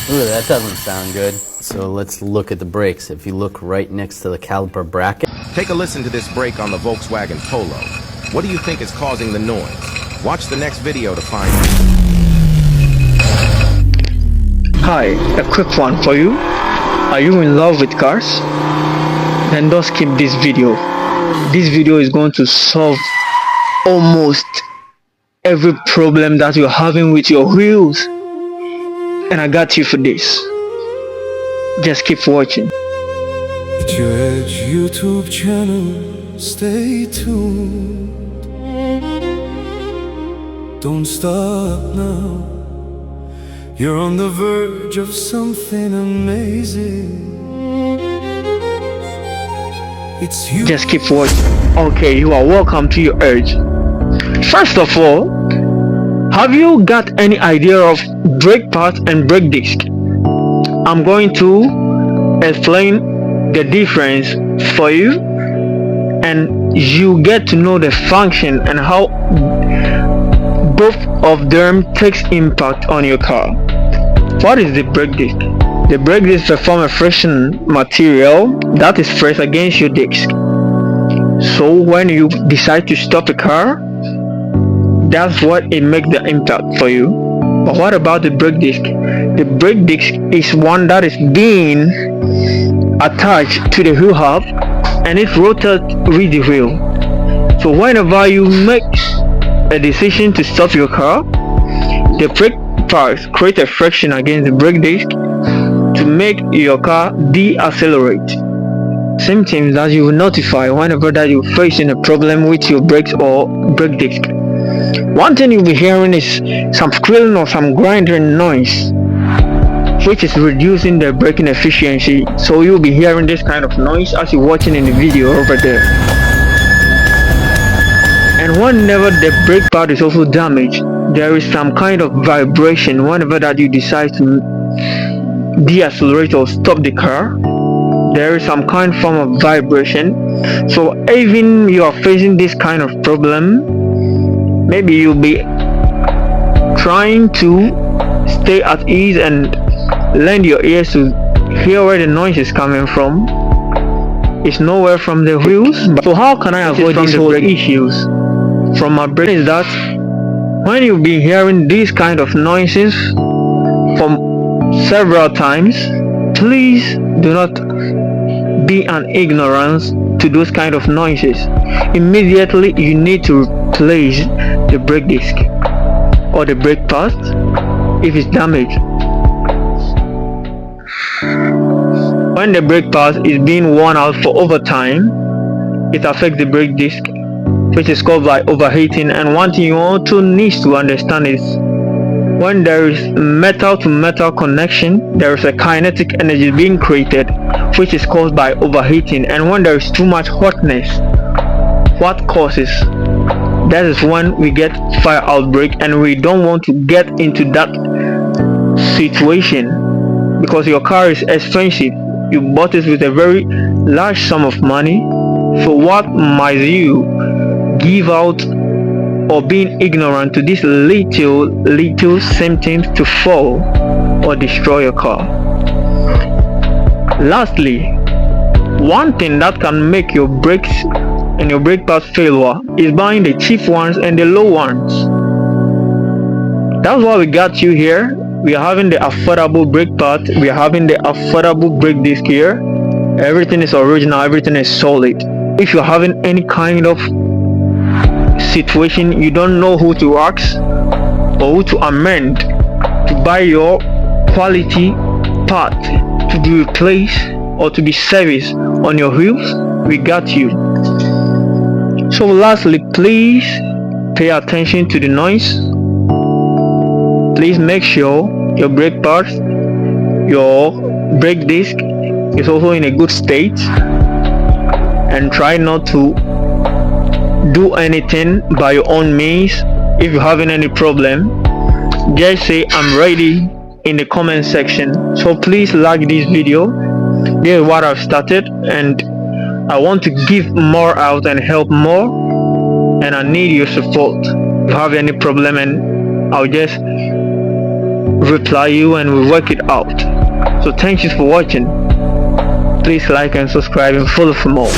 Ooh, that doesn't sound good. So let's look at the brakes. If you look right next to the caliper bracket. Take a listen to this brake on the Volkswagen Polo. What do you think is causing the noise? Watch the next video to find out. Hi, a quick one for you. Are you in love with cars? Then don't skip this video. This video is going to solve almost every problem that you're having with your wheels. And I got you for this. Just keep watching. Edge YouTube channel, stay tuned. Don't stop now. You're on the verge of something amazing. It's you. Just keep watching. Okay, you are welcome to your urge. First of all, have you got any idea of brake pads and brake disc? I'm going to explain the difference for you, and you get to know the function and how both of them takes impact on your car. What is the brake disc? The brake disc performs a friction material that is pressed against your disc. So when you decide to stop a car, that's what it makes the impact for you. But what about the brake disc? The brake disc is one that is being attached to the wheel hub, and it rotates with the wheel. So whenever you make a decision to stop your car, the brake pads create a friction against the brake disc to make your car de-accelerate. Symptoms that you will notify whenever that you're facing a problem with your brakes or brake disc. One thing you'll be hearing is some squealing or some grinding noise, which is reducing the braking efficiency. So you'll be hearing this kind of noise as you're watching in the video over there. And whenever the brake pad is also damaged, there is some kind of vibration whenever that you decide to de-accelerate or stop the car. There is some kind of form of vibration. So even you are facing this kind of problem, maybe you'll be trying to stay at ease and lend your ears to hear where the noise is coming from. It's nowhere from the wheels. So how can I avoid these whole issues from my brain? Is that when you've been hearing these kind of noises from several times, please do not be an ignorance to those kind of noises. Immediately you need to replace the brake disc or the brake pad if it's damaged. When the brake pad is being worn out for overtime, it affects the brake disc, which is caused by overheating. And one thing you also need to understand is when there is metal to metal connection, there is a kinetic energy being created, which is caused by overheating. And when there is too much hotness, what causes? That is when we get fire outbreak, and we don't want to get into that situation because your car is expensive. You bought it with a very large sum of money. So what might you give out or being ignorant to these little symptoms to fall or destroy your car? Lastly, one thing that can make your brakes and your brake pads failure is buying the cheap ones and the low ones. That's why we got you here. We are having the affordable brake pad, we are having the affordable brake disc here. Everything is original, everything is solid. If you're having any kind of situation, you don't know who to ask or who to amend to buy your quality part to be replaced or to be serviced on your wheels, we got you. So lastly, please pay attention to the noise. Please make sure your brake pads, your brake disc is also in a good state, and try not to do anything by your own means. If you're having any problem, just say I'm ready in the comment section. So please like this video. This is what I've started, and I want to give more out and help more, and I need your support. If you have any problem, and I'll just reply you and we'll work it out. So thank you for watching. Please like and subscribe and follow for more.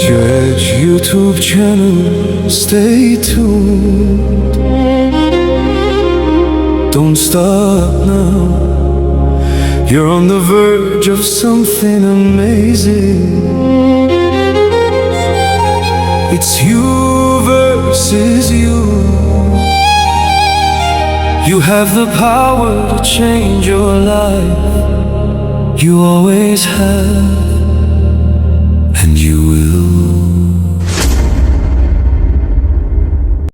Your Edge YouTube channel, stay tuned. Don't stop now. You're on the verge of something amazing. It's you versus you. You have the power to change your life. You always have, and you will.